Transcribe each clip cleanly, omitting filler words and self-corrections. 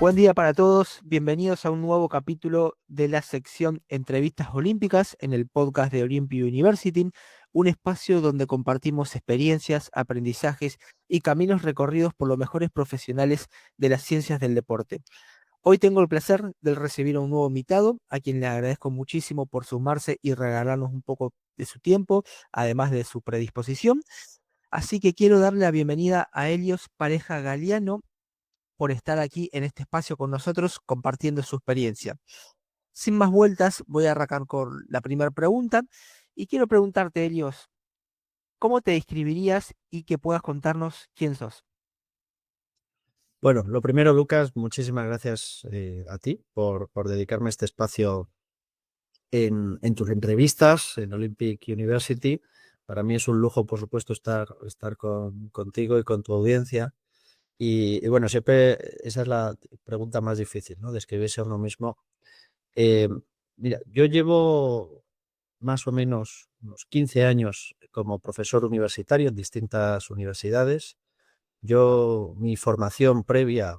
Buen día para todos, bienvenidos a un nuevo capítulo de la sección Entrevistas Olímpicas en el podcast de Olympia University, un espacio donde compartimos experiencias, aprendizajes y caminos recorridos por los mejores profesionales de las ciencias del deporte. Hoy tengo el placer de recibir a un nuevo invitado, a quien le agradezco muchísimo por sumarse y regalarnos un poco de su tiempo, además de su predisposición. Así que quiero darle la bienvenida a Helios Pareja Galiano por estar aquí en este espacio con nosotros compartiendo su experiencia. Sin más vueltas, voy a arrancar con la primera pregunta y quiero preguntarte, Helios, ¿cómo te describirías y que puedas contarnos quién sos? Bueno, lo primero, Lucas, muchísimas gracias a ti por dedicarme este espacio en tus entrevistas en Olympic University. Para mí es un lujo, por supuesto, estar contigo y con tu audiencia. Y bueno, siempre esa es la pregunta más difícil, ¿no? Describirse a uno mismo. Eh, Mira, yo llevo más o menos unos 15 años como profesor universitario en distintas universidades. Mi formación previa,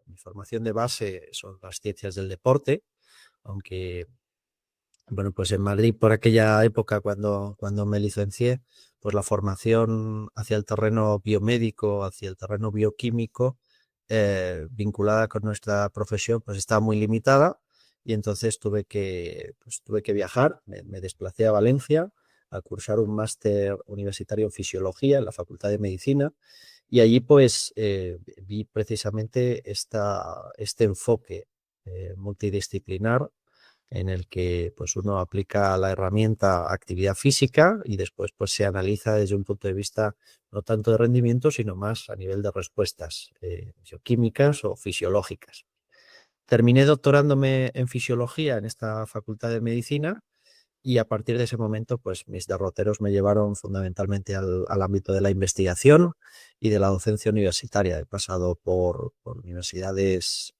mi formación de base son las ciencias del deporte, aunque, bueno, pues en Madrid por aquella época cuando me licencié, pues la formación hacia el terreno biomédico, hacia el terreno bioquímico, vinculada con nuestra profesión, pues estaba muy limitada y entonces tuve que viajar, me desplacé a Valencia a cursar un máster universitario en fisiología en la Facultad de Medicina y allí pues vi precisamente este enfoque multidisciplinar en el que pues uno aplica la herramienta actividad física y después pues se analiza desde un punto de vista no tanto de rendimiento, sino más a nivel de respuestas bioquímicas o fisiológicas. Terminé doctorándome en fisiología en esta facultad de medicina y a partir de ese momento, pues mis derroteros me llevaron fundamentalmente al ámbito de la investigación y de la docencia universitaria. He pasado por universidades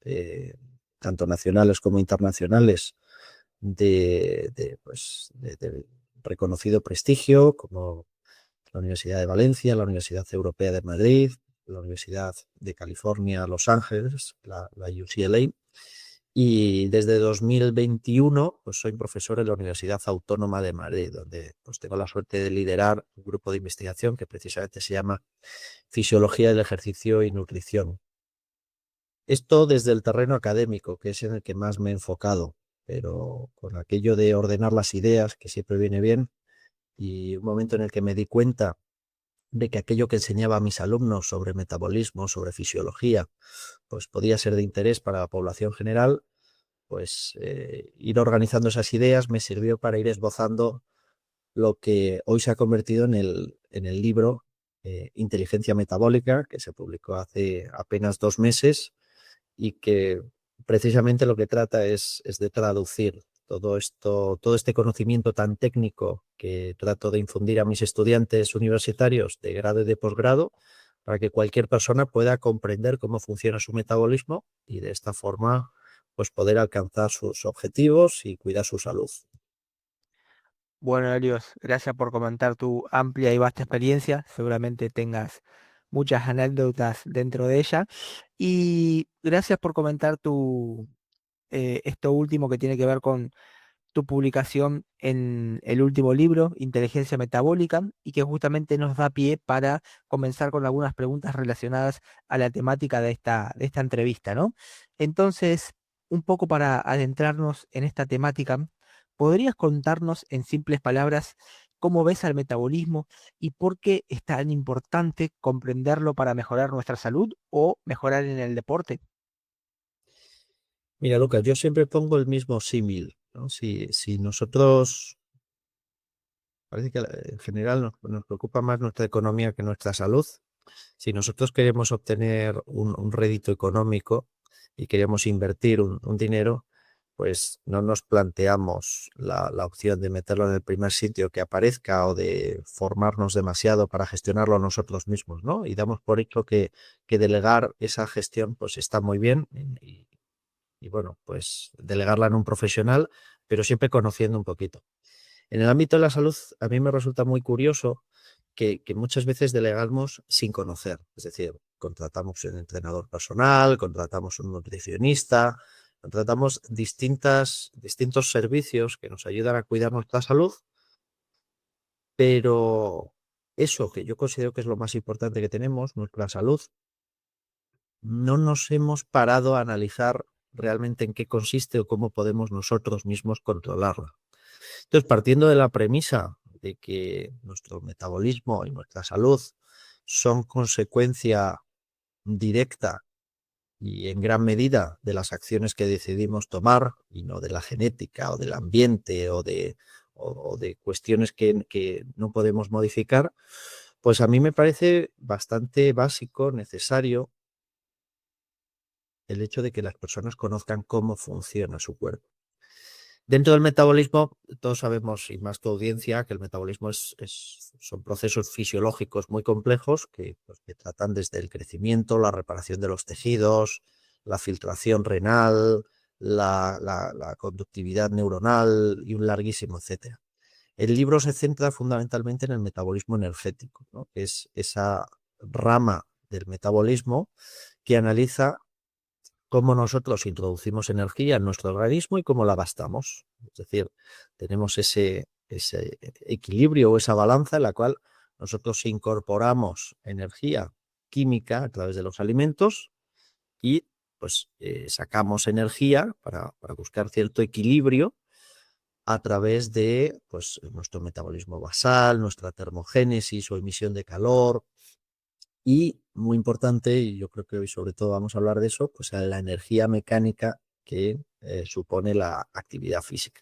tanto nacionales como internacionales de reconocido prestigio, como la Universidad de Valencia, la Universidad Europea de Madrid, la Universidad de California, Los Ángeles, la UCLA. Y desde 2021 pues soy profesor en la Universidad Autónoma de Madrid, donde pues tengo la suerte de liderar un grupo de investigación que precisamente se llama Fisiología del Ejercicio y Nutrición. Esto desde el terreno académico, que es en el que más me he enfocado, pero con aquello de ordenar las ideas, que siempre viene bien, y un momento en el que me di cuenta de que aquello que enseñaba a mis alumnos sobre metabolismo, sobre fisiología, pues podía ser de interés para la población general, pues ir organizando esas ideas me sirvió para ir esbozando lo que hoy se ha convertido en el libro Inteligencia Metabólica, que se publicó hace apenas 2 meses y que precisamente lo que trata es de traducir todo esto, todo este conocimiento tan técnico que trato de infundir a mis estudiantes universitarios de grado y de posgrado, para que cualquier persona pueda comprender cómo funciona su metabolismo y de esta forma pues poder alcanzar sus objetivos y cuidar su salud. Bueno, Helios, gracias por comentar tu amplia y vasta experiencia. Seguramente tengas muchas anécdotas dentro de ella. Y gracias por comentar esto último que tiene que ver con tu publicación en el último libro, Inteligencia Metabólica, y que justamente nos da pie para comenzar con algunas preguntas relacionadas a la temática de esta entrevista, ¿no? Entonces, un poco para adentrarnos en esta temática, ¿podrías contarnos en simples palabras cómo ves al metabolismo y por qué es tan importante comprenderlo para mejorar nuestra salud o mejorar en el deporte? Mira, Lucas, yo siempre pongo el mismo símil, ¿no? Si nosotros, parece que en general nos preocupa más nuestra economía que nuestra salud. Si nosotros queremos obtener un rédito económico y queremos invertir un dinero, pues no nos planteamos la opción de meterlo en el primer sitio que aparezca o de formarnos demasiado para gestionarlo nosotros mismos, ¿no? Y damos por hecho que delegar esa gestión pues está muy bien y bueno, pues delegarla en un profesional, pero siempre conociendo un poquito. En el ámbito de la salud, a mí me resulta muy curioso que muchas veces delegamos sin conocer. Es decir, contratamos un entrenador personal, contratamos un nutricionista, contratamos distintos servicios que nos ayudan a cuidar nuestra salud, pero eso que yo considero que es lo más importante que tenemos, nuestra salud, no nos hemos parado a analizar realmente en qué consiste o cómo podemos nosotros mismos controlarla. Entonces, partiendo de la premisa de que nuestro metabolismo y nuestra salud son consecuencia directa y en gran medida de las acciones que decidimos tomar y no de la genética o del ambiente o de cuestiones que no podemos modificar, pues a mí me parece bastante básico, necesario, el hecho de que las personas conozcan cómo funciona su cuerpo. Dentro del metabolismo, todos sabemos, y más tu audiencia, que el metabolismo son procesos fisiológicos muy complejos pues, que tratan desde el crecimiento, la reparación de los tejidos, la filtración renal, la conductividad neuronal y un larguísimo etcétera. El libro se centra fundamentalmente en el metabolismo energético, ¿no? Que es esa rama del metabolismo que analiza cómo nosotros introducimos energía en nuestro organismo y cómo la gastamos. Es decir, tenemos ese equilibrio o esa balanza en la cual nosotros incorporamos energía química a través de los alimentos y pues sacamos energía para buscar cierto equilibrio a través de pues, nuestro metabolismo basal, nuestra termogénesis o emisión de calor, y muy importante, y yo creo que hoy sobre todo vamos a hablar de eso, pues la energía mecánica que supone la actividad física.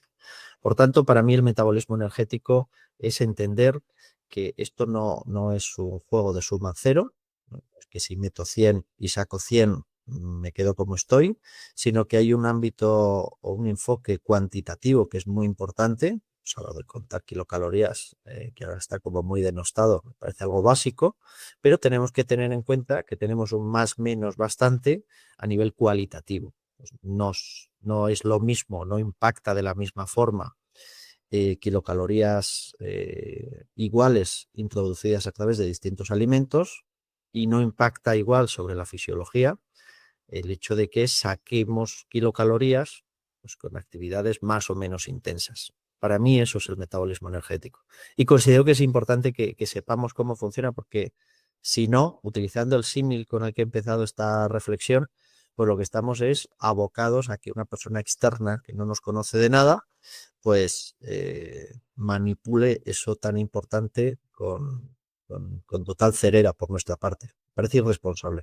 Por tanto, para mí el metabolismo energético es entender que esto no es un juego de suma cero, ¿no? Que si meto 100 y saco 100 me quedo como estoy, sino que hay un ámbito o un enfoque cuantitativo que es muy importante. Pues a lo de contar kilocalorías, que ahora está como muy denostado, me parece algo básico, pero tenemos que tener en cuenta que tenemos un más menos bastante a nivel cualitativo. Pues no es lo mismo, no impacta de la misma forma kilocalorías iguales introducidas a través de distintos alimentos y no impacta igual sobre la fisiología el hecho de que saquemos kilocalorías pues, con actividades más o menos intensas. Para mí eso es el metabolismo energético. Y considero que es importante que sepamos cómo funciona porque si no, utilizando el símil con el que he empezado esta reflexión, pues lo que estamos es abocados a que una persona externa que no nos conoce de nada, pues manipule eso tan importante con total cerera por nuestra parte. Parece irresponsable.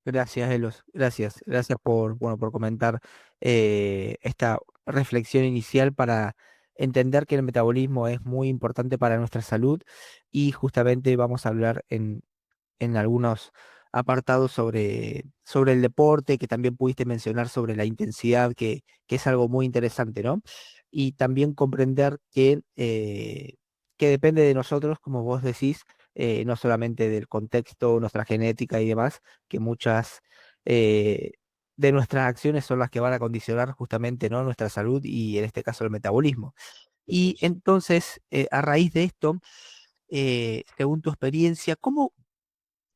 Gracias, Elos. Gracias por, bueno, por comentar esta reflexión inicial para entender que el metabolismo es muy importante para nuestra salud y justamente vamos a hablar en algunos apartados sobre el deporte, que también pudiste mencionar sobre la intensidad, que es algo muy interesante, ¿no? Y también comprender que depende de nosotros, como vos decís, no solamente del contexto, nuestra genética y demás, que muchas eh, de nuestras acciones son las que van a condicionar justamente, ¿no? Nuestra salud y en este caso el metabolismo. Eso Y es. entonces, a raíz de esto, según tu experiencia, ¿cómo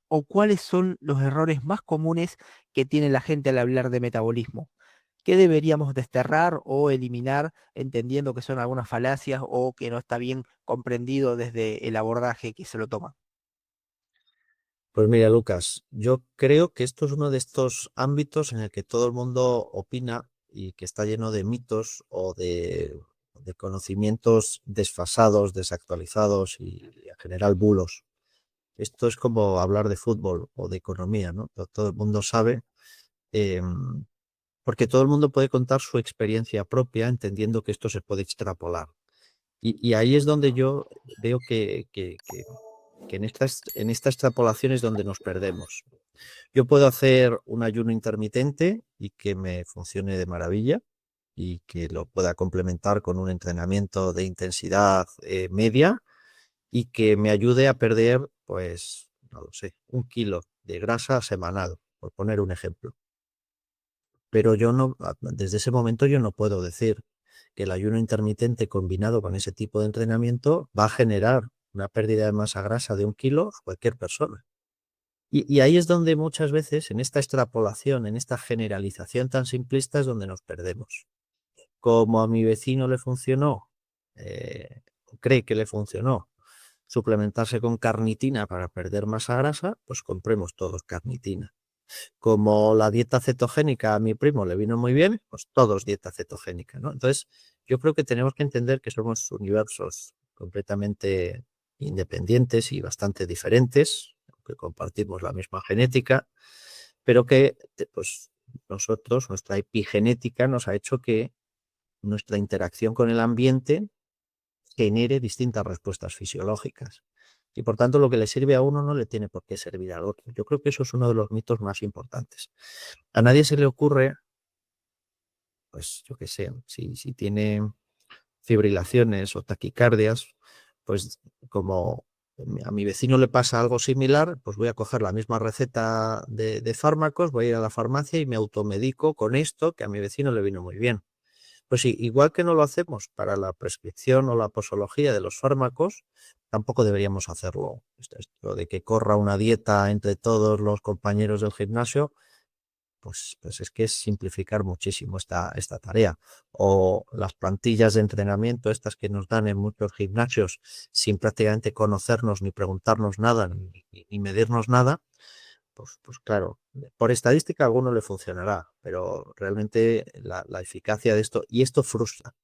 o cuáles son los errores más comunes que tiene la gente al hablar de metabolismo? ¿Qué deberíamos desterrar o eliminar, entendiendo que son algunas falacias o que no está bien comprendido desde el abordaje que se lo toma? Pues mira, Lucas, yo creo que esto es uno de estos ámbitos en el que todo el mundo opina y que está lleno de mitos o de conocimientos desfasados, desactualizados y en general bulos. Esto es como hablar de fútbol o de economía, ¿no? Todo el mundo sabe, porque todo el mundo puede contar su experiencia propia, entendiendo que esto se puede extrapolar. Y ahí es donde yo veo que en esta extrapolación es donde nos perdemos. Yo puedo hacer un ayuno intermitente y que me funcione de maravilla y que lo pueda complementar con un entrenamiento de intensidad media y que me ayude a perder, pues, no lo sé, 1 kilo de grasa semanal, por poner un ejemplo. Pero yo no, desde ese momento yo no puedo decir que el ayuno intermitente combinado con ese tipo de entrenamiento va a generar una pérdida de masa grasa de 1 kilo a cualquier persona. Y ahí es donde muchas veces, en esta extrapolación, en esta generalización tan simplista, es donde nos perdemos. Como a mi vecino le funcionó, cree que le funcionó, suplementarse con carnitina para perder masa grasa, pues compremos todos carnitina. Como la dieta cetogénica a mi primo le vino muy bien, pues todos dieta cetogénica, ¿no? Entonces, yo creo que tenemos que entender que somos universos completamente independientes y bastante diferentes, que compartimos la misma genética, pero que pues nosotros, nuestra epigenética nos ha hecho que nuestra interacción con el ambiente genere distintas respuestas fisiológicas. Y por tanto, lo que le sirve a uno no le tiene por qué servir al otro. Yo creo que eso es uno de los mitos más importantes. A nadie se le ocurre, pues yo qué sé, si tiene fibrilaciones o taquicardias, pues como a mi vecino le pasa algo similar, pues voy a coger la misma receta de fármacos, voy a ir a la farmacia y me automedico con esto que a mi vecino le vino muy bien. Pues sí, igual que no lo hacemos para la prescripción o la posología de los fármacos, tampoco deberíamos hacerlo. Esto de que corra una dieta entre todos los compañeros del gimnasio, pues es que es simplificar muchísimo esta tarea. O las plantillas de entrenamiento, estas que nos dan en muchos gimnasios, sin prácticamente conocernos ni preguntarnos nada, ni medirnos nada, pues claro, por estadística a alguno le funcionará, pero realmente la eficacia de esto, y esto frustra,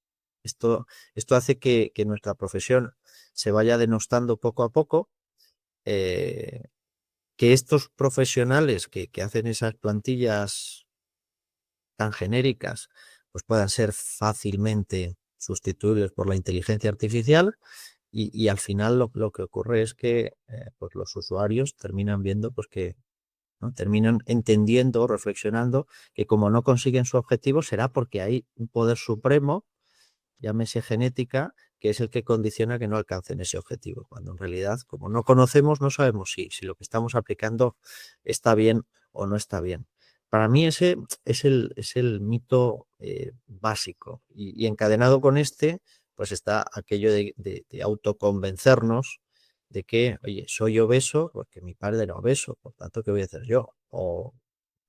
esto hace que nuestra profesión se vaya denostando poco a poco, eh, que estos profesionales que hacen esas plantillas tan genéricas, pues puedan ser fácilmente sustituibles por la inteligencia artificial y al final lo que ocurre es que pues los usuarios terminan viendo pues que ¿no? Terminan entendiendo, reflexionando que como no consiguen su objetivo será porque hay un poder supremo, llámese genética, que es el que condiciona que no alcancen ese objetivo, cuando en realidad, como no conocemos, no sabemos si lo que estamos aplicando está bien o no está bien. Para mí ese es el mito básico y encadenado con este, pues está aquello de autoconvencernos de que, oye, soy obeso porque mi padre era obeso, por tanto, ¿qué voy a hacer yo? O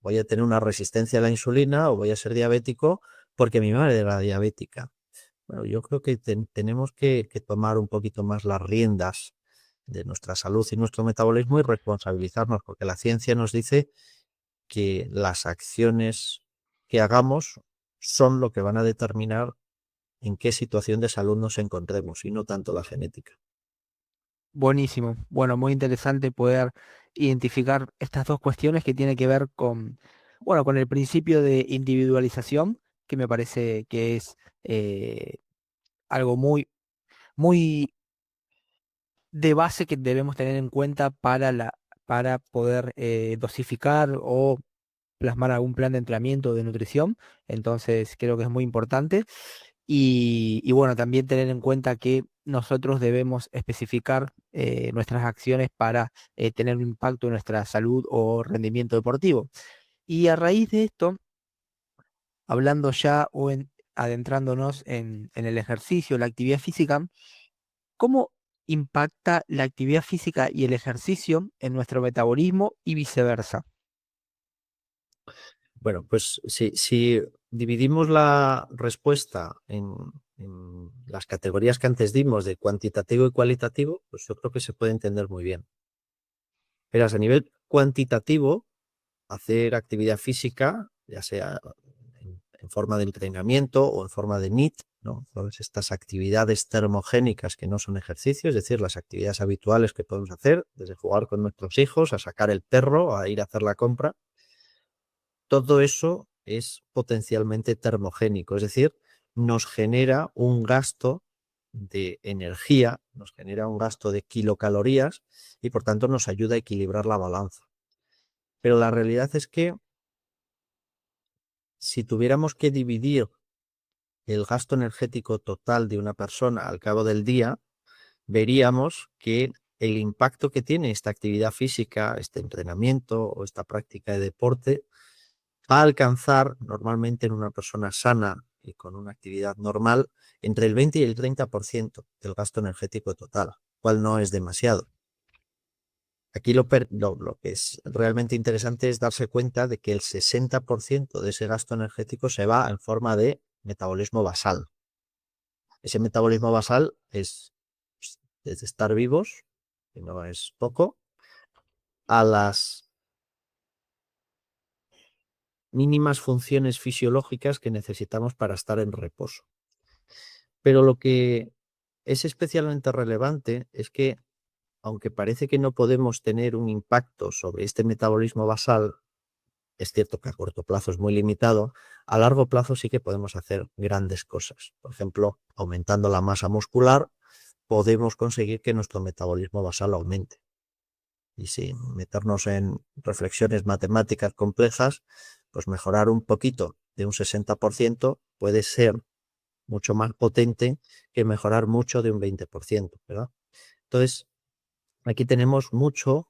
voy a tener una resistencia a la insulina o voy a ser diabético porque mi madre era diabética. Bueno, yo creo que tenemos que tomar un poquito más las riendas de nuestra salud y nuestro metabolismo y responsabilizarnos, porque la ciencia nos dice que las acciones que hagamos son lo que van a determinar en qué situación de salud nos encontremos y no tanto la genética. Buenísimo. Bueno, muy interesante poder identificar estas dos cuestiones que tienen que ver con, bueno, con el principio de individualización, que me parece que es algo muy de base que debemos tener en cuenta para poder dosificar o plasmar algún plan de entrenamiento o de nutrición. Entonces, creo que es muy importante. Y bueno, también tener en cuenta que nosotros debemos especificar nuestras acciones para tener un impacto en nuestra salud o rendimiento deportivo. Y a raíz de esto, hablando ya adentrándonos en el ejercicio, la actividad física, ¿cómo impacta la actividad física y el ejercicio en nuestro metabolismo y viceversa? Bueno, pues si dividimos la respuesta en las categorías que antes dimos de cuantitativo y cualitativo, pues yo creo que se puede entender muy bien. Verás, a nivel cuantitativo, hacer actividad física, ya sea en forma de entrenamiento o en forma de NEAT, ¿no? Todas estas actividades termogénicas que no son ejercicios, es decir, las actividades habituales que podemos hacer, desde jugar con nuestros hijos, a sacar el perro, a ir a hacer la compra, todo eso es potencialmente termogénico, es decir, nos genera un gasto de energía, nos genera un gasto de kilocalorías y por tanto nos ayuda a equilibrar la balanza. Pero la realidad es que si tuviéramos que dividir el gasto energético total de una persona al cabo del día, veríamos que el impacto que tiene esta actividad física, este entrenamiento o esta práctica de deporte va a alcanzar normalmente en una persona sana y con una actividad normal entre el 20 y el 30% del gasto energético total, cual no es demasiado. Aquí lo que es realmente interesante es darse cuenta de que el 60% de ese gasto energético se va en forma de metabolismo basal. Ese metabolismo basal es pues, desde estar vivos, que no es poco, a las mínimas funciones fisiológicas que necesitamos para estar en reposo. Pero lo que es especialmente relevante es que, aunque parece que no podemos tener un impacto sobre este metabolismo basal, es cierto que a corto plazo es muy limitado, a largo plazo sí que podemos hacer grandes cosas. Por ejemplo, aumentando la masa muscular, podemos conseguir que nuestro metabolismo basal aumente. Y sin meternos en reflexiones matemáticas complejas, pues mejorar un poquito de un 60% puede ser mucho más potente que mejorar mucho de un 20%, ¿verdad? Entonces, aquí tenemos mucho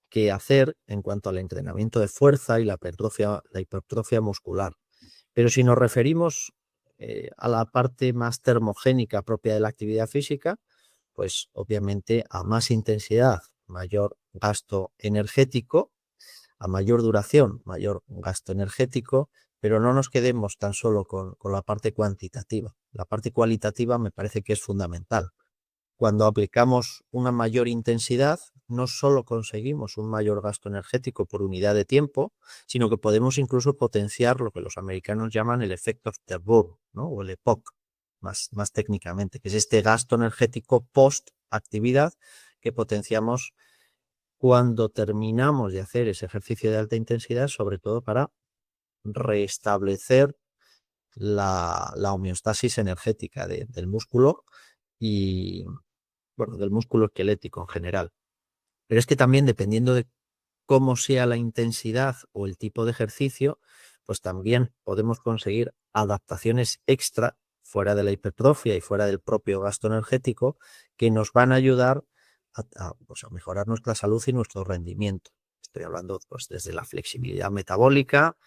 que hacer en cuanto al entrenamiento de fuerza y la hipertrofia muscular. Pero si nos referimos a la parte más termogénica propia de la actividad física, pues obviamente a más intensidad, mayor gasto energético, a mayor duración, mayor gasto energético, pero no nos quedemos tan solo con la parte cuantitativa. La parte cualitativa me parece que es fundamental. Cuando aplicamos una mayor intensidad, no solo conseguimos un mayor gasto energético por unidad de tiempo, sino que podemos incluso potenciar lo que los americanos llaman el efecto afterburn, ¿no? O el EPOC, más técnicamente, que es este gasto energético post-actividad que potenciamos cuando terminamos de hacer ese ejercicio de alta intensidad, sobre todo para restablecer la homeostasis energética del músculo y, bueno, del músculo esquelético en general. Pero es que también, dependiendo de cómo sea la intensidad o el tipo de ejercicio, pues también podemos conseguir adaptaciones extra fuera de la hipertrofia y fuera del propio gasto energético que nos van a ayudar pues a mejorar nuestra salud y nuestro rendimiento. Estoy hablando pues desde la flexibilidad metabólica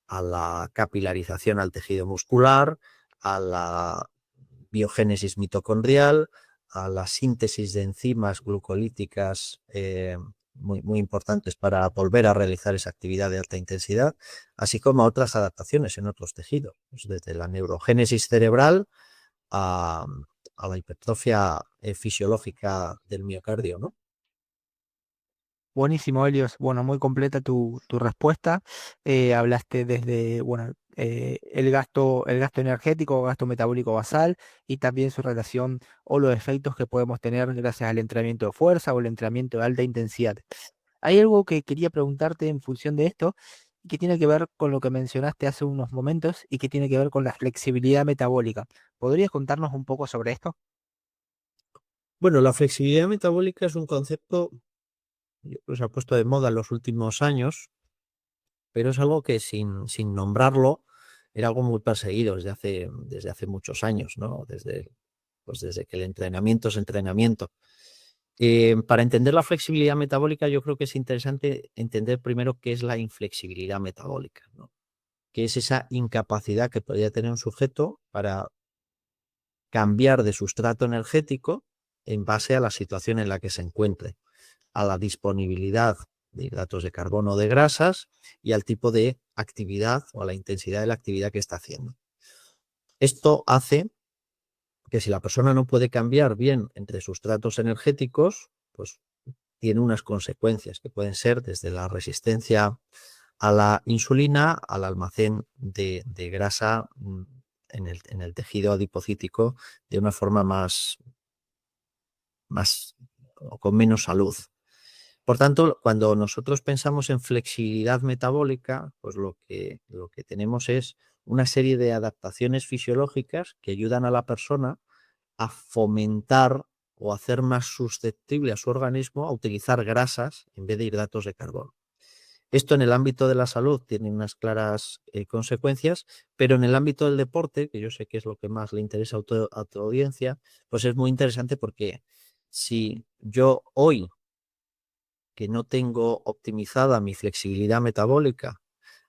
a la capilarización al tejido muscular, a la biogénesis mitocondrial, a la síntesis de enzimas glucolíticas muy importantes para volver a realizar esa actividad de alta intensidad, así como a otras adaptaciones en otros tejidos, pues desde la neurogénesis cerebral a, a la hipertrofia fisiológica del miocardio, ¿no? Buenísimo, Helios. Bueno, muy completa tu respuesta. Hablaste desde, bueno, el gasto energético, gasto metabólico basal y también su relación o los efectos que podemos tener gracias al entrenamiento de fuerza o el entrenamiento de alta intensidad. Hay algo que quería preguntarte en función de esto, que tiene que ver con lo que mencionaste hace unos momentos y que tiene que ver con la flexibilidad metabólica. ¿Podrías contarnos un poco sobre esto? Bueno, la flexibilidad metabólica es un concepto que se ha puesto de moda en los últimos años, pero es algo que sin nombrarlo era algo muy perseguido desde hace muchos años, ¿no? Pues desde que el entrenamiento es entrenamiento. Para entender la flexibilidad metabólica, yo creo que es interesante entender primero qué es la inflexibilidad metabólica, ¿no? Que es esa incapacidad que podría tener un sujeto para cambiar de sustrato energético en base a la situación en la que se encuentre, a la disponibilidad de hidratos de carbono o de grasas y al tipo de actividad o a la intensidad de la actividad que está haciendo. Esto hace que si la persona no puede cambiar bien entre sustratos energéticos, pues tiene unas consecuencias que pueden ser desde la resistencia a la insulina al almacén de grasa en el tejido adipocítico de una forma más o con menos salud. Por tanto, cuando nosotros pensamos en flexibilidad metabólica, pues lo que tenemos es una serie de adaptaciones fisiológicas que ayudan a la persona a fomentar o hacer más susceptible a su organismo a utilizar grasas en vez de hidratos de carbono. Esto en el ámbito de la salud tiene unas claras consecuencias, pero en el ámbito del deporte, que yo sé que es lo que más le interesa a tu audiencia, pues es muy interesante porque si yo hoy, que no tengo optimizada mi flexibilidad metabólica,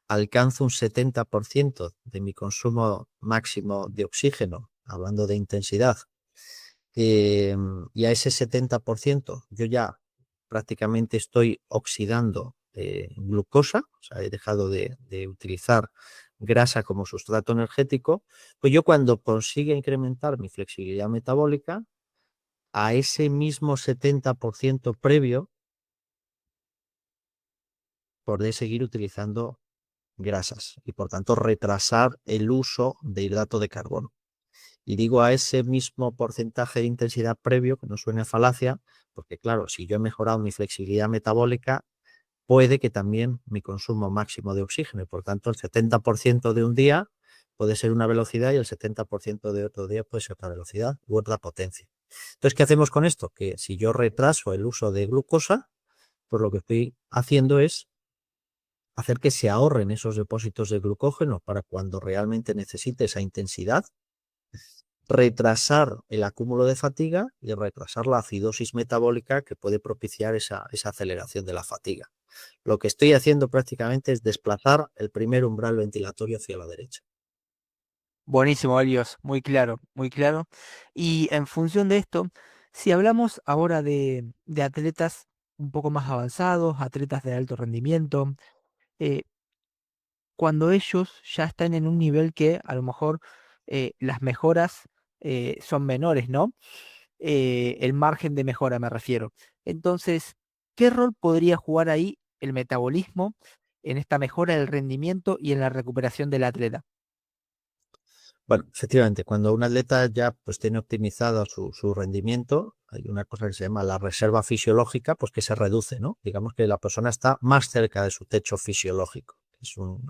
alcanzo un 70% de mi consumo máximo de oxígeno, hablando de intensidad, y a ese 70% yo ya prácticamente estoy oxidando glucosa, o sea, he dejado de utilizar grasa como sustrato energético, pues yo cuando consiga incrementar mi flexibilidad metabólica, a ese mismo 70% previo, podré seguir utilizando grasas y por tanto retrasar el uso de hidrato de carbono. Y digo a ese mismo porcentaje de intensidad previo, que no suene a falacia, porque claro, si yo he mejorado mi flexibilidad metabólica, puede que también mi consumo máximo de oxígeno, y por tanto el 70% de un día puede ser una velocidad y el 70% de otro día puede ser otra velocidad u otra potencia. Entonces, ¿qué hacemos con esto? Que si yo retraso el uso de glucosa, pues lo que estoy haciendo es hacer que se ahorren esos depósitos de glucógeno para cuando realmente necesite esa intensidad, retrasar el acúmulo de fatiga y retrasar la acidosis metabólica que puede propiciar esa aceleración de la fatiga. Lo que estoy haciendo prácticamente es desplazar el primer umbral ventilatorio hacia la derecha. Buenísimo, Elios, muy claro, muy claro. Y en función de esto, si hablamos ahora de atletas un poco más avanzados, atletas de alto rendimiento, eh, cuando ellos ya están en un nivel que a lo mejor las mejoras son menores, ¿no? El margen de mejora me refiero. Entonces, ¿qué rol podría jugar ahí el metabolismo en esta mejora del rendimiento y en la recuperación del atleta? Bueno, efectivamente, cuando un atleta ya pues tiene optimizado su rendimiento, hay una cosa que se llama la reserva fisiológica, pues que se reduce, ¿no? Digamos que la persona está más cerca de su techo fisiológico. Es un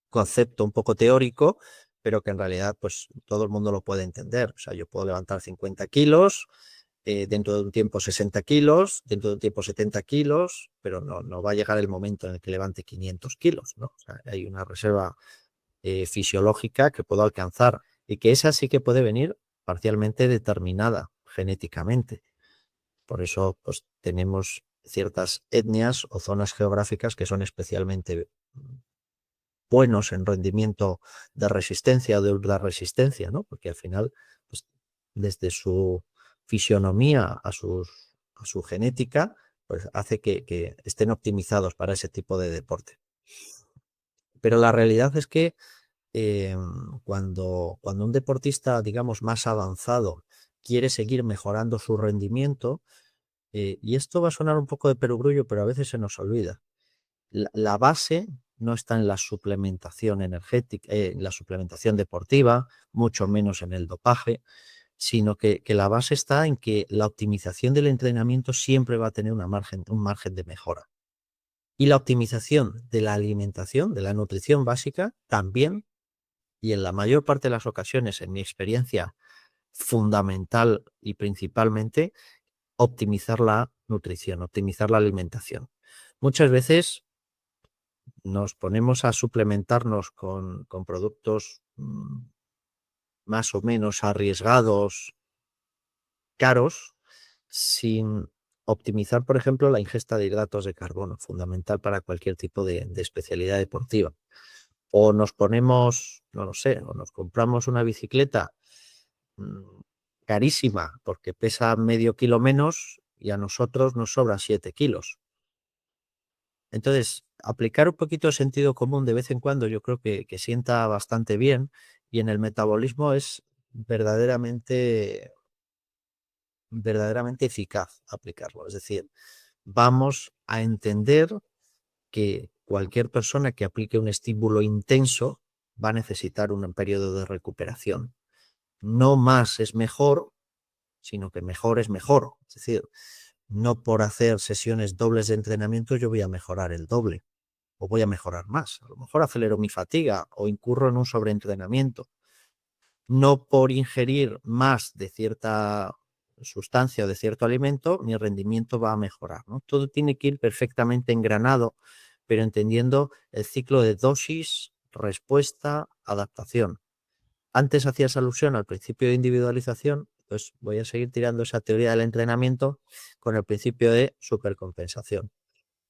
concepto un poco teórico, pero que en realidad pues todo el mundo lo puede entender. O sea, yo puedo levantar 50 kilos, dentro de un tiempo 60 kilos, dentro de un tiempo 70 kilos, pero no va a llegar el momento en el que levante 500 kilos, ¿no? O sea, hay una reserva fisiológica que puedo alcanzar y que esa sí que puede venir parcialmente determinada genéticamente. Por eso pues, tenemos ciertas etnias o zonas geográficas que son especialmente buenos en rendimiento de resistencia o de ultrarresistencia, ¿no? Porque al final, pues, desde su fisionomía a su genética, pues hace que estén optimizados para ese tipo de deporte. Pero la realidad es que cuando un deportista, digamos, más avanzado quiere seguir mejorando su rendimiento, y esto va a sonar un poco de perogrullo, pero a veces se nos olvida. La base no está en la suplementación energética, en la suplementación deportiva, mucho menos en el dopaje, sino que la base está en que la optimización del entrenamiento siempre va a tener un margen de mejora. Y la optimización de la alimentación, de la nutrición básica, también, y en la mayor parte de las ocasiones, en mi experiencia, fundamental y principalmente, optimizar la nutrición, optimizar la alimentación. Muchas veces nos ponemos a suplementarnos con productos más o menos arriesgados, caros, sin optimizar, por ejemplo, la ingesta de hidratos de carbono, fundamental para cualquier tipo de especialidad deportiva. O nos ponemos, no lo sé, o nos compramos una bicicleta mm, carísima porque pesa medio kilo menos y a nosotros nos sobran 7 kilos. Entonces, aplicar un poquito de sentido común de vez en cuando yo creo que sienta bastante bien y en el metabolismo es verdaderamente eficaz aplicarlo. Es decir, vamos a entender que cualquier persona que aplique un estímulo intenso va a necesitar un periodo de recuperación. No más es mejor, sino que mejor es mejor. Es decir, no por hacer sesiones dobles de entrenamiento yo voy a mejorar el doble o voy a mejorar más. A lo mejor acelero mi fatiga o incurro en un sobreentrenamiento. No por ingerir más de cierta sustancia o de cierto alimento, mi rendimiento va a mejorar, ¿no? Todo tiene que ir perfectamente engranado, pero entendiendo el ciclo de dosis, respuesta, adaptación. Antes hacías alusión al principio de individualización, pues voy a seguir tirando esa teoría del entrenamiento con el principio de supercompensación.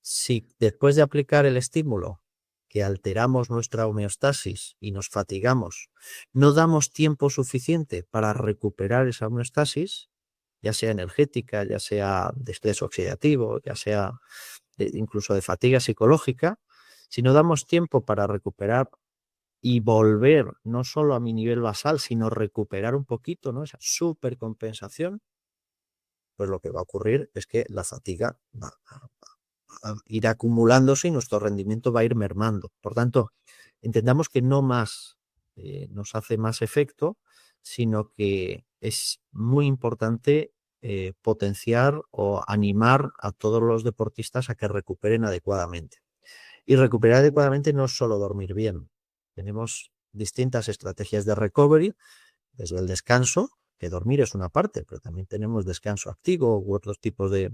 Si después de aplicar el estímulo que alteramos nuestra homeostasis y nos fatigamos, no damos tiempo suficiente para recuperar esa homeostasis, ya sea energética, ya sea de estrés oxidativo, ya sea incluso de fatiga psicológica, si no damos tiempo para recuperar y volver no solo a mi nivel basal, sino recuperar un poquito, ¿no? Esa supercompensación, pues lo que va a ocurrir es que la fatiga va a ir acumulándose y nuestro rendimiento va a ir mermando. Por tanto, entendamos que no más nos hace más efecto, sino que es muy importante potenciar o animar a todos los deportistas a que recuperen adecuadamente. Y recuperar adecuadamente no es solo dormir bien. Tenemos distintas estrategias de recovery, desde el descanso, que dormir es una parte, pero también tenemos descanso activo u otros tipos de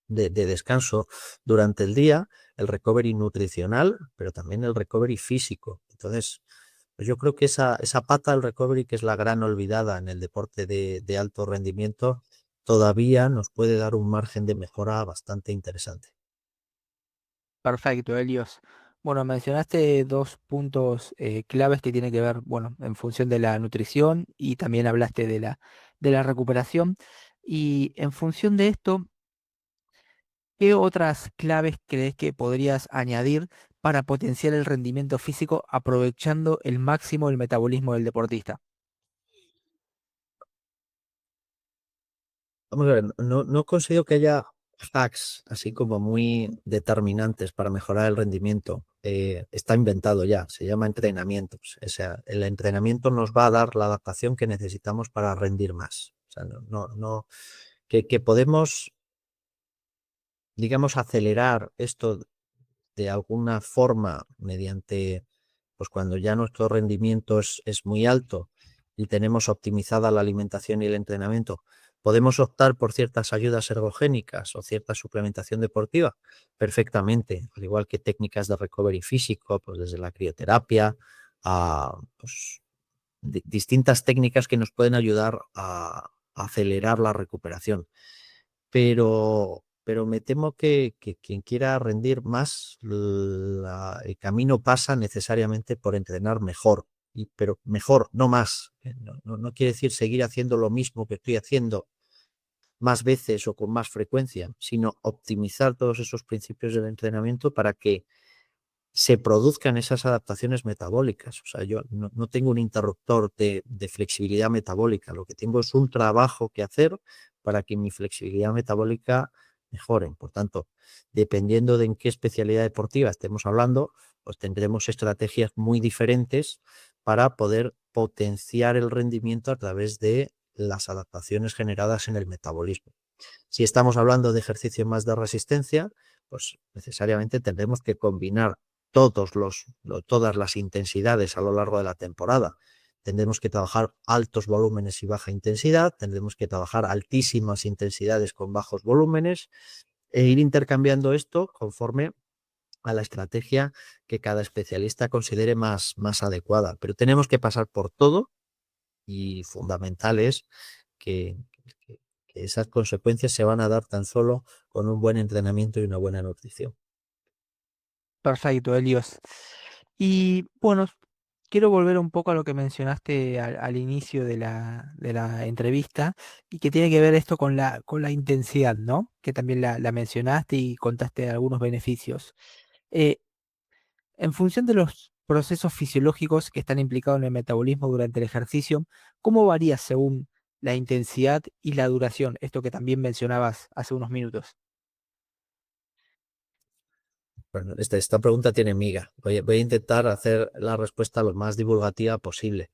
descanso durante el día, el recovery nutricional, pero también el recovery físico. Entonces, pues yo creo que esa pata del recovery, que es la gran olvidada en el deporte de alto rendimiento, todavía nos puede dar un margen de mejora bastante interesante. Perfecto, Helios. Bueno, mencionaste dos puntos claves que tienen que ver, bueno, en función de la nutrición y también hablaste de la recuperación. Y en función de esto, ¿qué otras claves crees que podrías añadir para potenciar el rendimiento físico aprovechando el máximo el metabolismo del deportista? Vamos a ver, no considero que haya hacks así como muy determinantes para mejorar el rendimiento. Está inventado ya, se llama entrenamiento. O sea, el entrenamiento nos va a dar la adaptación que necesitamos para rendir más. O sea, que podemos, digamos, acelerar esto de alguna forma mediante, pues cuando ya nuestro rendimiento es muy alto y tenemos optimizada la alimentación y el entrenamiento, podemos optar por ciertas ayudas ergogénicas o cierta suplementación deportiva perfectamente, al igual que técnicas de recovery físico, pues desde la crioterapia a pues, distintas técnicas que nos pueden ayudar a acelerar la recuperación, pero me temo que quien quiera rendir más, el camino pasa necesariamente por entrenar mejor, pero mejor, no más. No quiere decir seguir haciendo lo mismo que estoy haciendo más veces o con más frecuencia, sino optimizar todos esos principios del entrenamiento para que se produzcan esas adaptaciones metabólicas. O sea, yo no tengo un interruptor de flexibilidad metabólica, lo que tengo es un trabajo que hacer para que mi flexibilidad metabólica mejore. Por tanto, dependiendo de en qué especialidad deportiva estemos hablando, pues tendremos estrategias muy diferentes para poder potenciar el rendimiento a través de las adaptaciones generadas en el metabolismo. Si estamos hablando de ejercicio más de resistencia, pues necesariamente tendremos que combinar todas las intensidades a lo largo de la temporada. Tendremos que trabajar altos volúmenes y baja intensidad, tendremos que trabajar altísimas intensidades con bajos volúmenes e ir intercambiando esto conforme a la estrategia que cada especialista considere más adecuada. Pero tenemos que pasar por todo y fundamental es que, que esas consecuencias se van a dar tan solo con un buen entrenamiento y una buena nutrición. Perfecto, Helios. Y bueno, quiero volver un poco a lo que mencionaste al inicio de la entrevista y que tiene que ver esto con la intensidad, ¿no? Que también la mencionaste y contaste algunos beneficios. Eh, en función de los procesos fisiológicos que están implicados en el metabolismo durante el ejercicio, ¿cómo varía según la intensidad y la duración? Esto que también mencionabas hace unos minutos. Bueno, esta pregunta tiene miga. Voy a intentar hacer la respuesta lo más divulgativa posible.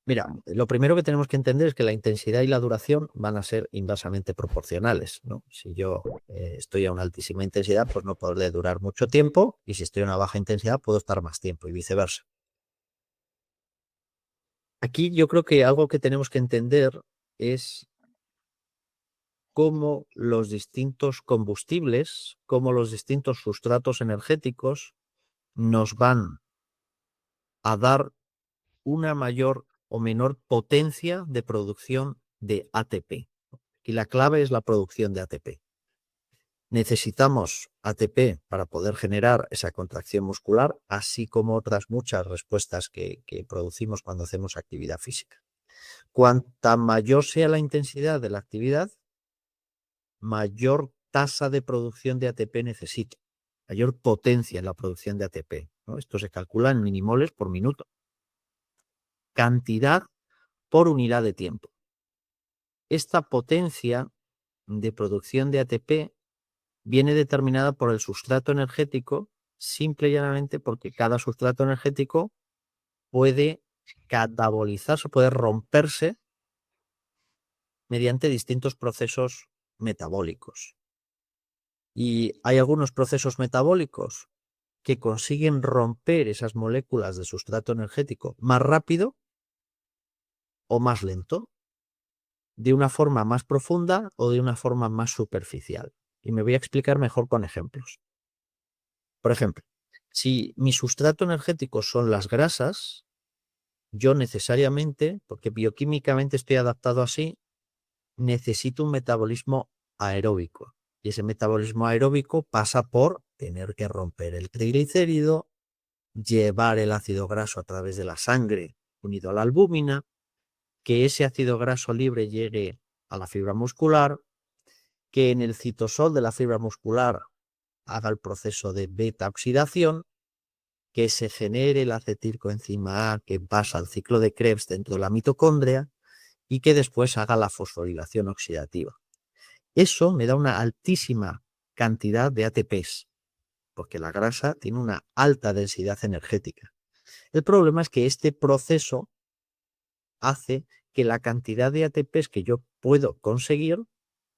Mira, lo primero que tenemos que entender es que la intensidad y la duración van a ser inversamente proporcionales, ¿no? Si yo estoy a una altísima intensidad, pues no podré durar mucho tiempo, y si estoy a una baja intensidad, puedo estar más tiempo y viceversa. Aquí yo creo que algo que tenemos que entender es cómo los distintos combustibles, cómo los distintos sustratos energéticos nos van a dar una mayor o menor potencia de producción de ATP. Y la clave es la producción de ATP. Necesitamos ATP para poder generar esa contracción muscular, así como otras muchas respuestas que producimos cuando hacemos actividad física. Cuanta mayor sea la intensidad de la actividad, mayor tasa de producción de ATP necesito, mayor potencia en la producción de ATP, ¿no? Esto se calcula en minimoles por minuto. Cantidad por unidad de tiempo. Esta potencia de producción de ATP viene determinada por el sustrato energético, simple y llanamente porque cada sustrato energético puede catabolizarse, puede romperse mediante distintos procesos metabólicos. Y hay algunos procesos metabólicos que consiguen romper esas moléculas de sustrato energético más rápido o más lento, de una forma más profunda o de una forma más superficial. Y me voy a explicar mejor con ejemplos. Por ejemplo, si mi sustrato energético son las grasas, yo necesariamente, porque bioquímicamente estoy adaptado así, necesito un metabolismo aeróbico. Y ese metabolismo aeróbico pasa por tener que romper el triglicérido, llevar el ácido graso a través de la sangre unido a la albúmina, que ese ácido graso libre llegue a la fibra muscular, que en el citosol de la fibra muscular haga el proceso de beta oxidación, que se genere el acetilcoenzima A que pasa al ciclo de Krebs dentro de la mitocondria y que después haga la fosforilación oxidativa. Eso me da una altísima cantidad de ATPs, porque la grasa tiene una alta densidad energética. El problema es que este proceso hace que la cantidad de ATPs que yo puedo conseguir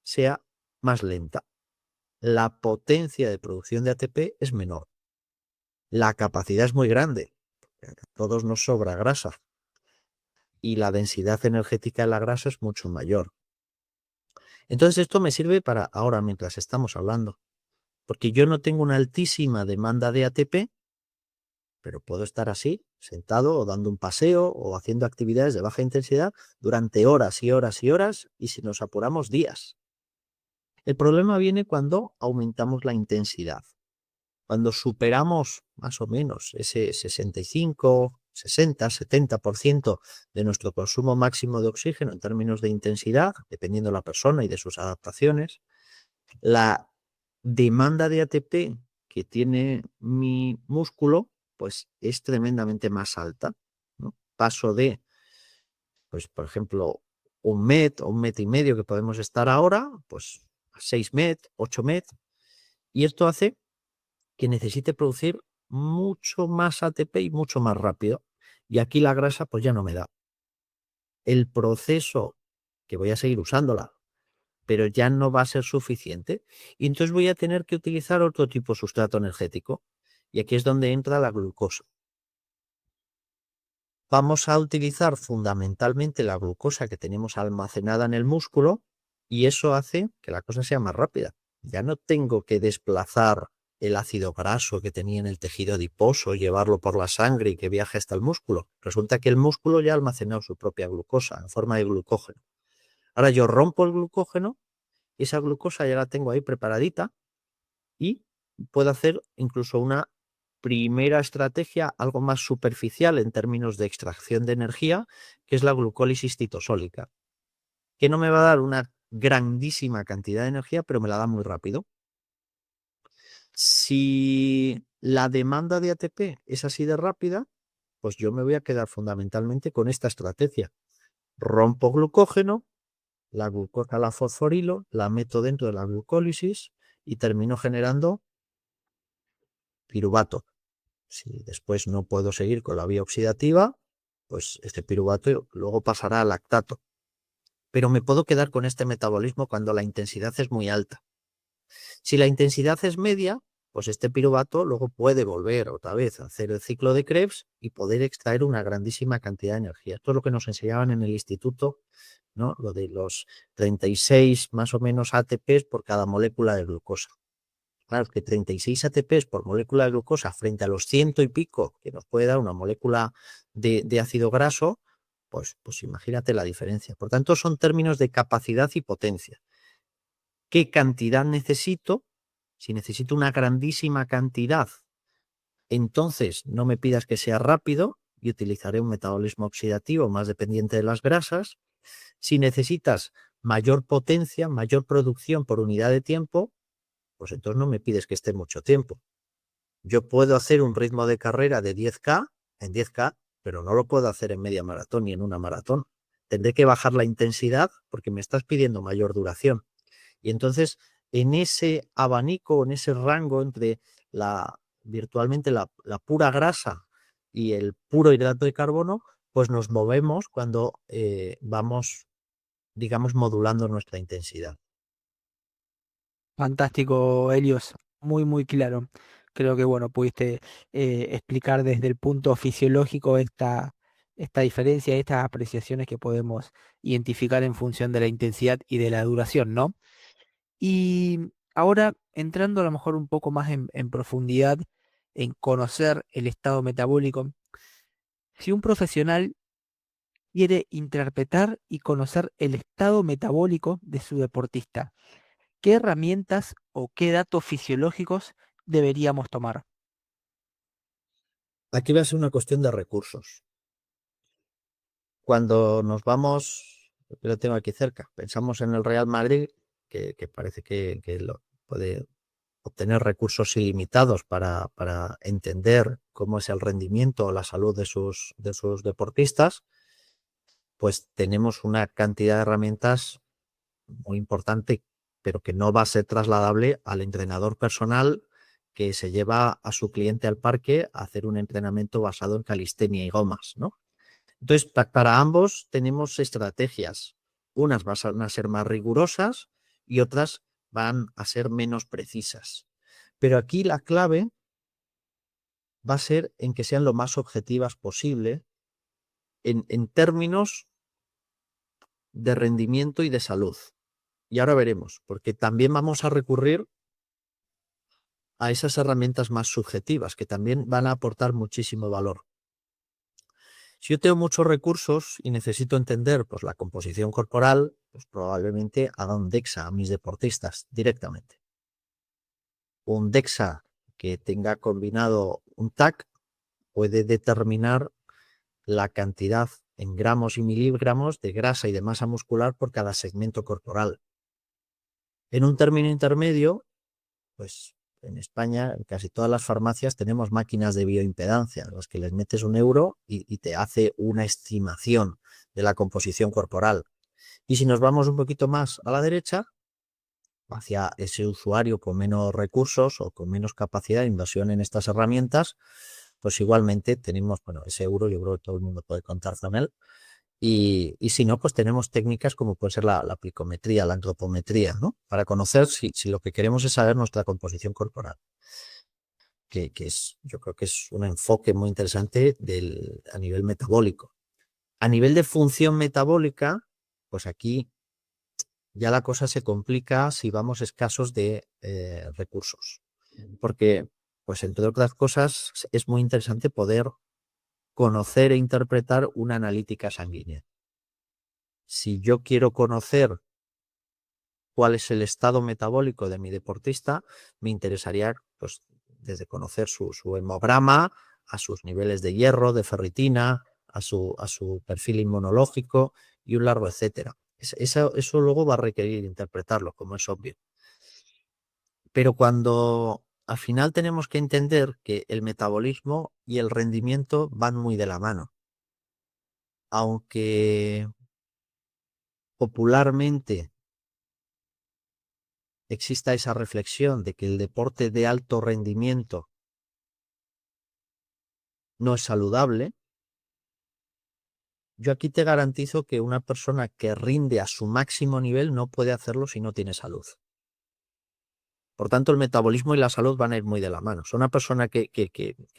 sea más lenta. La potencia de producción de ATP es menor. La capacidad es muy grande. A todos nos sobra grasa. Y la densidad energética de la grasa es mucho mayor. Entonces esto me sirve para ahora mientras estamos hablando. Porque yo no tengo una altísima demanda de ATP, pero puedo estar así, sentado o dando un paseo o haciendo actividades de baja intensidad durante horas y horas y horas y si nos apuramos días. El problema viene cuando aumentamos la intensidad. Cuando superamos más o menos ese 65, 60, 70% de nuestro consumo máximo de oxígeno en términos de intensidad, dependiendo de la persona y de sus adaptaciones, la demanda de ATP que tiene mi músculo pues es tremendamente más alta, ¿no? Paso de, pues por ejemplo, 1 MET o 1,5 MET que podemos estar ahora, pues a 6 MET, 8 MET, y esto hace que necesite producir mucho más ATP y mucho más rápido. Y aquí la grasa pues ya no me da. El proceso, que voy a seguir usándola, pero ya no va a ser suficiente. Y entonces voy a tener que utilizar otro tipo de sustrato energético. Y aquí es donde entra la glucosa. Vamos a utilizar fundamentalmente la glucosa que tenemos almacenada en el músculo y eso hace que la cosa sea más rápida. Ya no tengo que desplazar el ácido graso que tenía en el tejido adiposo, llevarlo por la sangre y que viaje hasta el músculo. Resulta que el músculo ya ha almacenado su propia glucosa en forma de glucógeno. Ahora yo rompo el glucógeno y esa glucosa ya la tengo ahí preparadita y puedo hacer incluso una primera estrategia algo más superficial en términos de extracción de energía, que es la glucólisis citosólica, que no me va a dar una grandísima cantidad de energía, pero me la da muy rápido. Si la demanda de ATP es así de rápida, pues yo me voy a quedar fundamentalmente con esta estrategia. Rompo glucógeno, la glucosa la fosforilo, la meto dentro de la glucólisis y termino generando piruvato. Si después no puedo seguir con la vía oxidativa, pues este piruvato luego pasará al lactato. Pero me puedo quedar con este metabolismo cuando la intensidad es muy alta. Si la intensidad es media, pues este piruvato luego puede volver otra vez a hacer el ciclo de Krebs y poder extraer una grandísima cantidad de energía. Esto es lo que nos enseñaban en el instituto, ¿no? Lo de los 36 más o menos ATPs por cada molécula de glucosa. Claro, es que 36 ATPs por molécula de glucosa frente a los 100 y pico que nos puede dar una molécula de ácido graso, pues imagínate la diferencia. Por tanto, son términos de capacidad y potencia. ¿Qué cantidad necesito? Si necesito una grandísima cantidad, entonces no me pidas que sea rápido, y utilizaré un metabolismo oxidativo más dependiente de las grasas. Si necesitas mayor potencia, mayor producción por unidad de tiempo, pues entonces no me pides que esté mucho tiempo. Yo puedo hacer un ritmo de carrera de 10K en 10K, pero no lo puedo hacer en media maratón ni en una maratón. Tendré que bajar la intensidad porque me estás pidiendo mayor duración. Y entonces, en ese abanico, en ese rango entre virtualmente la pura grasa y el puro hidrato de carbono, pues nos movemos cuando vamos, digamos, modulando nuestra intensidad. Fantástico, Helios, muy, muy claro. Creo que, bueno, pudiste explicar desde el punto fisiológico esta diferencia, estas apreciaciones que podemos identificar en función de la intensidad y de la duración, ¿no? Y ahora, entrando a lo mejor un poco más en profundidad en conocer el estado metabólico, si un profesional quiere interpretar y conocer el estado metabólico de su deportista, ¿qué herramientas o qué datos fisiológicos deberíamos tomar? Aquí va a ser una cuestión de recursos. Cuando nos vamos, lo tengo aquí cerca, pensamos en el Real Madrid, que parece que puede obtener recursos ilimitados para entender cómo es el rendimiento o la salud de sus deportistas, pues tenemos una cantidad de herramientas muy importante, pero que no va a ser trasladable al entrenador personal que se lleva a su cliente al parque a hacer un entrenamiento basado en calistenia y gomas, ¿no? Entonces, para ambos tenemos estrategias. Unas van a ser más rigurosas y otras van a ser menos precisas. Pero aquí la clave va a ser en que sean lo más objetivas posible en términos de rendimiento y de salud. Y ahora veremos, porque también vamos a recurrir a esas herramientas más subjetivas que también van a aportar muchísimo valor. Si yo tengo muchos recursos y necesito entender pues, la composición corporal, pues probablemente haga un DEXA a mis deportistas directamente. Un DEXA que tenga combinado un TAC puede determinar la cantidad en gramos y miligramos de grasa y de masa muscular por cada segmento corporal. En un término intermedio, pues en España, en casi todas las farmacias tenemos máquinas de bioimpedancia, en las que les metes un euro y te hace una estimación de la composición corporal. Y si nos vamos un poquito más a la derecha, hacia ese usuario con menos recursos o con menos capacidad de inversión en estas herramientas, pues igualmente tenemos, bueno, ese euro, yo creo que todo el mundo puede contar con él. Y si no, pues tenemos técnicas como puede ser la plicometría, la antropometría, ¿no? Para conocer si lo que queremos es saber nuestra composición corporal. Que es, yo creo que es un enfoque muy interesante a nivel metabólico. A nivel de función metabólica, pues aquí ya la cosa se complica si vamos escasos de recursos. Porque, pues entre otras cosas, es muy interesante poder conocer e interpretar una analítica sanguínea. Si yo quiero conocer cuál es el estado metabólico de mi deportista, me interesaría, pues, desde conocer su hemograma, a sus niveles de hierro, de ferritina, a su perfil inmunológico y un largo etcétera. Eso luego va a requerir interpretarlo, como es obvio. Pero cuando al final tenemos que entender que el metabolismo y el rendimiento van muy de la mano, aunque popularmente exista esa reflexión de que el deporte de alto rendimiento no es saludable, yo aquí te garantizo que una persona que rinde a su máximo nivel no puede hacerlo si no tiene salud. Por tanto, el metabolismo y la salud van a ir muy de la mano. Si una persona que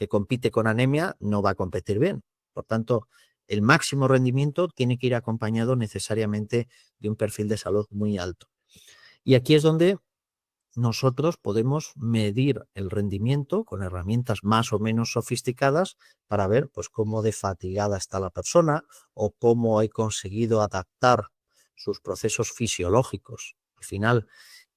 compite con anemia no va a competir bien. Por tanto, el máximo rendimiento tiene que ir acompañado necesariamente de un perfil de salud muy alto. Y aquí es donde nosotros podemos medir el rendimiento con herramientas más o menos sofisticadas para ver pues, cómo de fatigada está la persona o cómo he conseguido adaptar sus procesos fisiológicos. Al final,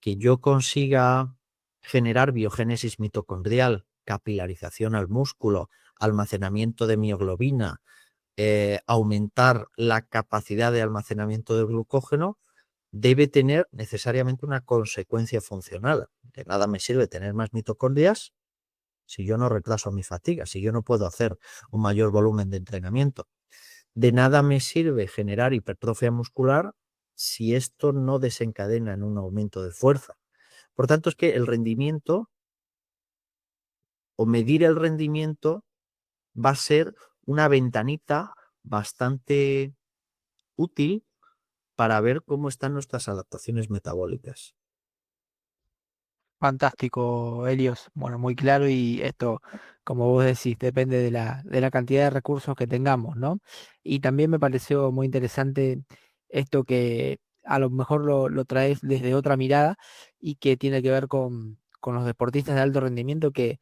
que yo consiga generar biogénesis mitocondrial capilarización al músculo, almacenamiento de mioglobina, aumentar la capacidad de almacenamiento del glucógeno, debe tener necesariamente una consecuencia funcional. De nada me sirve tener más mitocondrias si yo no retraso mi fatiga, si yo no puedo hacer un mayor volumen de entrenamiento. De nada me sirve generar hipertrofia muscular si esto no desencadena en un aumento de fuerza. Por tanto, es que el rendimiento o medir el rendimiento va a ser una ventanita bastante útil para ver cómo están nuestras adaptaciones metabólicas. Fantástico, Helios. Bueno, muy claro y esto, como vos decís, depende de la cantidad de recursos que tengamos, ¿no? Y también me pareció muy interesante esto que a lo mejor lo traes desde otra mirada y que tiene que ver con los deportistas de alto rendimiento, que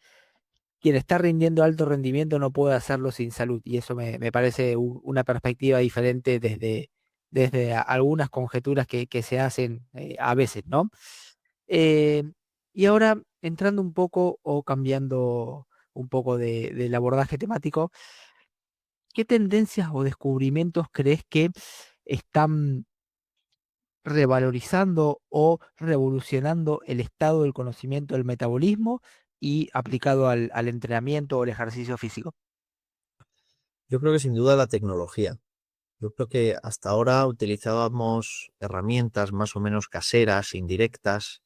quien está rindiendo alto rendimiento no puede hacerlo sin salud. Y eso me parece una perspectiva diferente desde algunas conjeturas que se hacen a veces, ¿no? Eh, y ahora, entrando un poco o cambiando un poco del abordaje temático, ¿qué tendencias o descubrimientos crees que están revalorizando o revolucionando el estado del conocimiento del metabolismo y aplicado al entrenamiento o el ejercicio físico? Yo creo que sin duda la tecnología. Yo creo que hasta ahora utilizábamos herramientas más o menos caseras, indirectas,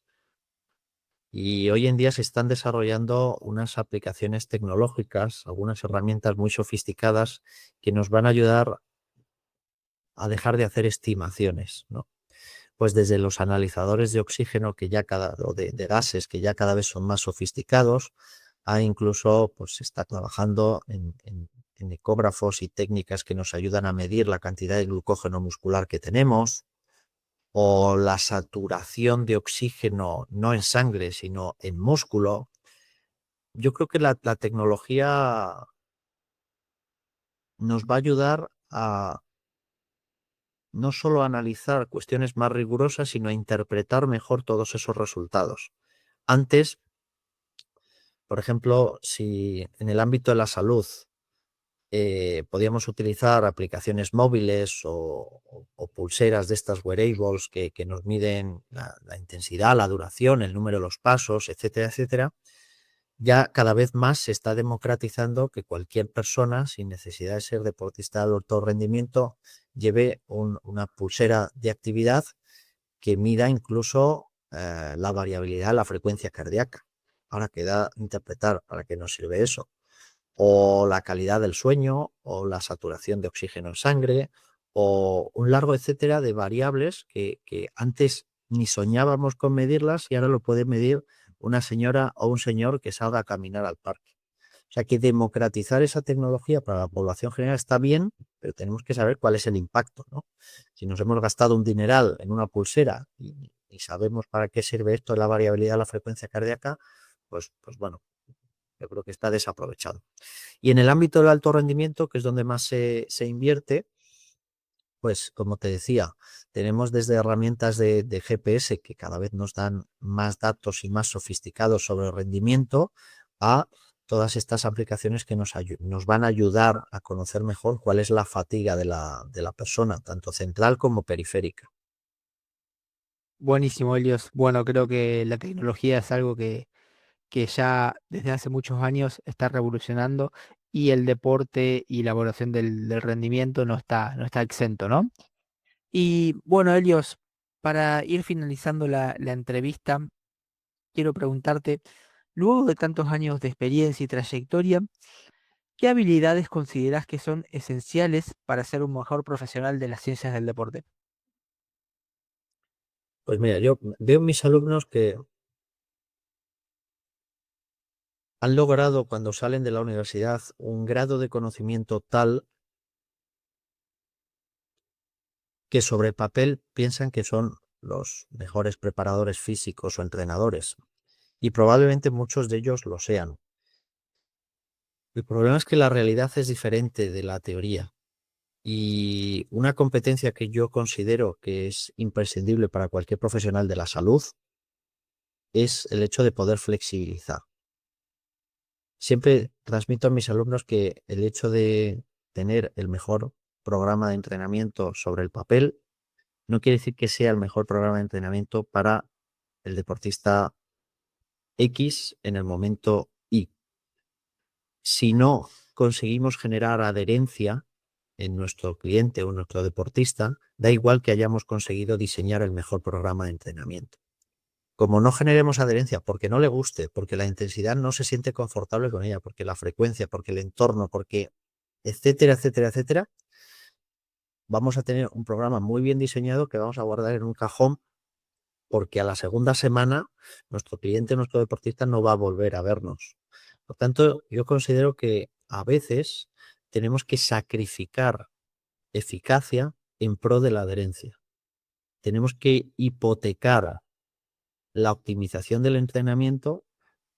y hoy en día se están desarrollando unas aplicaciones tecnológicas, algunas herramientas muy sofisticadas que nos van a ayudar a dejar de hacer estimaciones, ¿no? Pues desde los analizadores de oxígeno o de gases que ya cada vez son más sofisticados, a incluso pues se está trabajando en ecógrafos y técnicas que nos ayudan a medir la cantidad de glucógeno muscular que tenemos, o la saturación de oxígeno no en sangre, sino en músculo. Yo creo que la tecnología nos va a ayudar a no solo a analizar cuestiones más rigurosas, sino a interpretar mejor todos esos resultados. Antes, por ejemplo, si en el ámbito de la salud podíamos utilizar aplicaciones móviles o pulseras de estas wearables que nos miden la intensidad, la duración, el número de los pasos, etcétera, etcétera, ya cada vez más se está democratizando que cualquier persona, sin necesidad de ser deportista de alto rendimiento, lleve una pulsera de actividad que mida incluso la variabilidad de la frecuencia cardíaca. Ahora queda interpretar para qué nos sirve eso. O la calidad del sueño, o la saturación de oxígeno en sangre, o un largo etcétera de variables que antes ni soñábamos con medirlas y ahora lo puede medir una señora o un señor que salga a caminar al parque. O sea que democratizar esa tecnología para la población general está bien, pero tenemos que saber cuál es el impacto, ¿no? Si nos hemos gastado un dineral en una pulsera y sabemos para qué sirve esto de la variabilidad de la frecuencia cardíaca, pues bueno, yo creo que está desaprovechado. Y en el ámbito del alto rendimiento, que es donde más se invierte, pues como te decía, tenemos desde herramientas de GPS que cada vez nos dan más datos y más sofisticados sobre el rendimiento, a todas estas aplicaciones que nos van a ayudar a conocer mejor cuál es la fatiga de la persona, tanto central como periférica. Buenísimo, Elios. Bueno, creo que la tecnología es algo que ya desde hace muchos años está revolucionando y el deporte y la evaluación del rendimiento no está exento, ¿no? Y bueno, Elios, para ir finalizando la entrevista, quiero preguntarte, luego de tantos años de experiencia y trayectoria, ¿qué habilidades consideras que son esenciales para ser un mejor profesional de las ciencias del deporte? Pues mira, yo veo en mis alumnos que han logrado cuando salen de la universidad un grado de conocimiento tal que sobre papel piensan que son los mejores preparadores físicos o entrenadores, y probablemente muchos de ellos lo sean. El problema es que la realidad es diferente de la teoría, y una competencia que yo considero que es imprescindible para cualquier profesional de la salud es el hecho de poder flexibilizar. Siempre transmito a mis alumnos que el hecho de tener el mejor programa de entrenamiento sobre el papel no quiere decir que sea el mejor programa de entrenamiento para el deportista X en el momento Y. Si no conseguimos generar adherencia en nuestro cliente o nuestro deportista, da igual que hayamos conseguido diseñar el mejor programa de entrenamiento. Como no generemos adherencia porque no le guste, porque la intensidad no se siente confortable con ella, porque la frecuencia, porque el entorno, porque etcétera, etcétera, etcétera, vamos a tener un programa muy bien diseñado que vamos a guardar en un cajón porque a la segunda semana nuestro cliente, nuestro deportista no va a volver a vernos. Por tanto, yo considero que a veces tenemos que sacrificar eficacia en pro de la adherencia. Tenemos que hipotecar la optimización del entrenamiento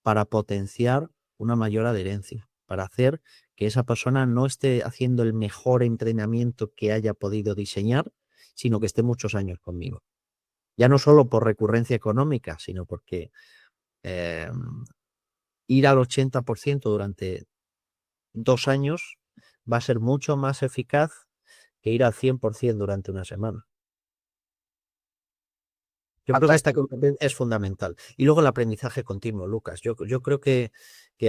para potenciar una mayor adherencia, para hacer que esa persona no esté haciendo el mejor entrenamiento que haya podido diseñar, sino que esté muchos años conmigo. Ya no solo por recurrencia económica, sino porque ir al 80% durante 2 años va a ser mucho más eficaz que ir al 100% durante una semana. Yo creo que esta es fundamental. Y luego el aprendizaje continuo, Lucas. Yo creo que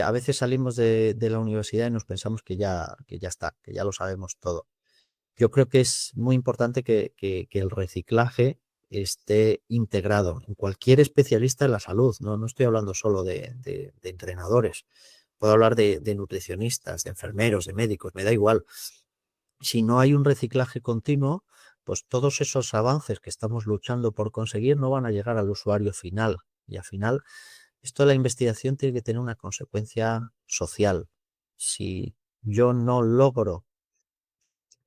a veces salimos de la universidad y nos pensamos que ya está, que ya lo sabemos todo. Yo creo que es muy importante que el reciclaje esté integrado en cualquier especialista en la salud. No estoy hablando solo de entrenadores. Puedo hablar de nutricionistas, de enfermeros, de médicos, me da igual. Si no hay un reciclaje continuo, pues todos esos avances que estamos luchando por conseguir no van a llegar al usuario final. Y al final, esto de la investigación tiene que tener una consecuencia social. Si yo no logro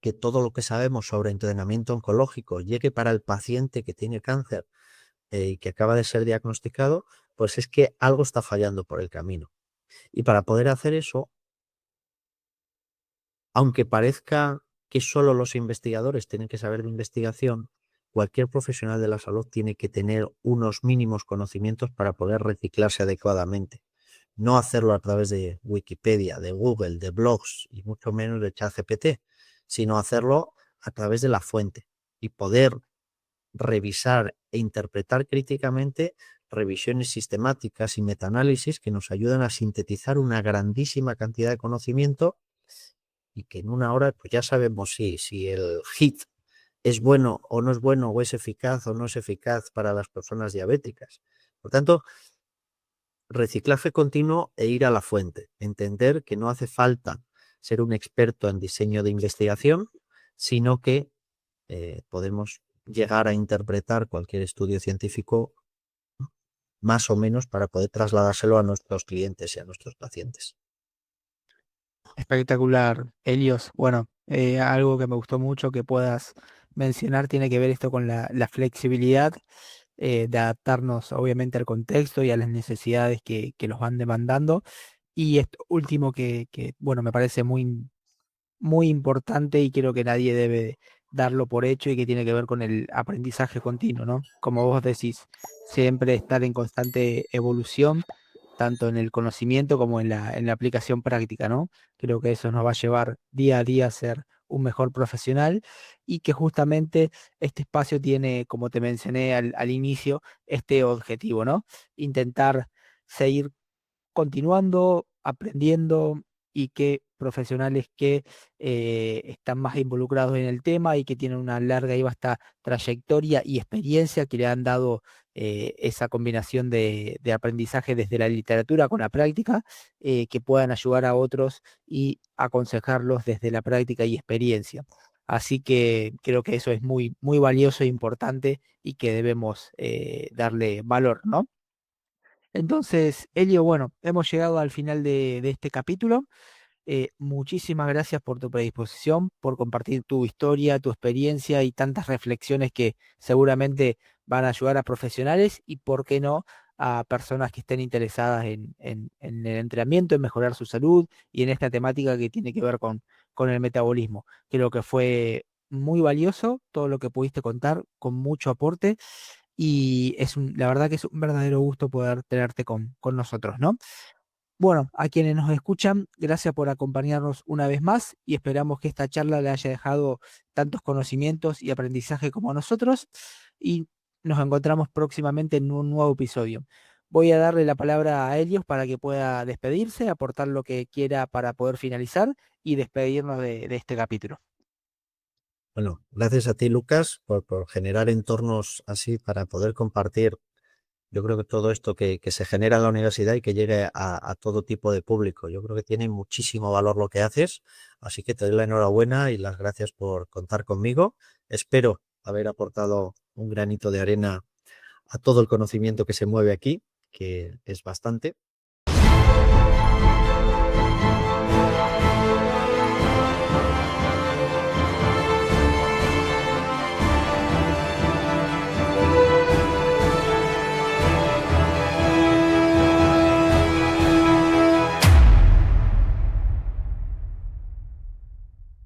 que todo lo que sabemos sobre entrenamiento oncológico llegue para el paciente que tiene cáncer y que acaba de ser diagnosticado, pues es que algo está fallando por el camino. Y para poder hacer eso, aunque parezca que solo los investigadores tienen que saber de investigación, cualquier profesional de la salud tiene que tener unos mínimos conocimientos para poder reciclarse adecuadamente. No hacerlo a través de Wikipedia, de Google, de blogs y mucho menos de ChatGPT, sino hacerlo a través de la fuente y poder revisar e interpretar críticamente revisiones sistemáticas y metaanálisis que nos ayudan a sintetizar una grandísima cantidad de conocimiento y que en una hora pues ya sabemos si el HIIT es bueno o no es bueno, o es eficaz o no es eficaz para las personas diabéticas. Por tanto, reciclaje continuo e ir a la fuente. Entender que no hace falta ser un experto en diseño de investigación, sino que podemos llegar a interpretar cualquier estudio científico más o menos para poder trasladárselo a nuestros clientes y a nuestros pacientes. Espectacular, Helios. Bueno, algo que me gustó mucho que puedas mencionar tiene que ver esto con la flexibilidad de adaptarnos obviamente al contexto y a las necesidades que los van demandando. Y esto último bueno, me parece muy importante y creo que nadie debe darlo por hecho y que tiene que ver con el aprendizaje continuo, ¿no? Como vos decís, siempre estar en constante evolución, tanto en el conocimiento como en la aplicación práctica, ¿no? Creo que eso nos va a llevar día a día a ser un mejor profesional y que justamente este espacio tiene, como te mencioné al inicio, este objetivo, ¿no? Intentar seguir continuando, aprendiendo y que profesionales que están más involucrados en el tema y que tienen una larga y vasta trayectoria y experiencia que le han dado esa combinación de aprendizaje desde la literatura con la práctica, que puedan ayudar a otros y aconsejarlos desde la práctica y experiencia. Así que creo que eso es muy valioso e importante y que debemos darle valor, ¿no? Entonces, Elio, bueno, hemos llegado al final de este capítulo. Muchísimas gracias por tu predisposición, por compartir tu historia, tu experiencia y tantas reflexiones que seguramente van a ayudar a profesionales y, por qué no, a personas que estén interesadas en el entrenamiento, en mejorar su salud y en esta temática que tiene que ver con el metabolismo. Creo que fue muy valioso todo lo que pudiste contar, con mucho aporte y la verdad que es un verdadero gusto poder tenerte con nosotros, ¿no? Bueno, a quienes nos escuchan, gracias por acompañarnos una vez más y esperamos que esta charla le haya dejado tantos conocimientos y aprendizaje como a nosotros y nos encontramos próximamente en un nuevo episodio. Voy a darle la palabra a Helios para que pueda despedirse, aportar lo que quiera para poder finalizar y despedirnos de este capítulo. Bueno, gracias a ti, Lucas, por generar entornos así para poder compartir. Yo creo que todo esto que se genera en la universidad y que llegue a todo tipo de público. Yo creo que tiene muchísimo valor lo que haces, así que te doy la enhorabuena y las gracias por contar conmigo. Espero haber aportado un granito de arena a todo el conocimiento que se mueve aquí, que es bastante.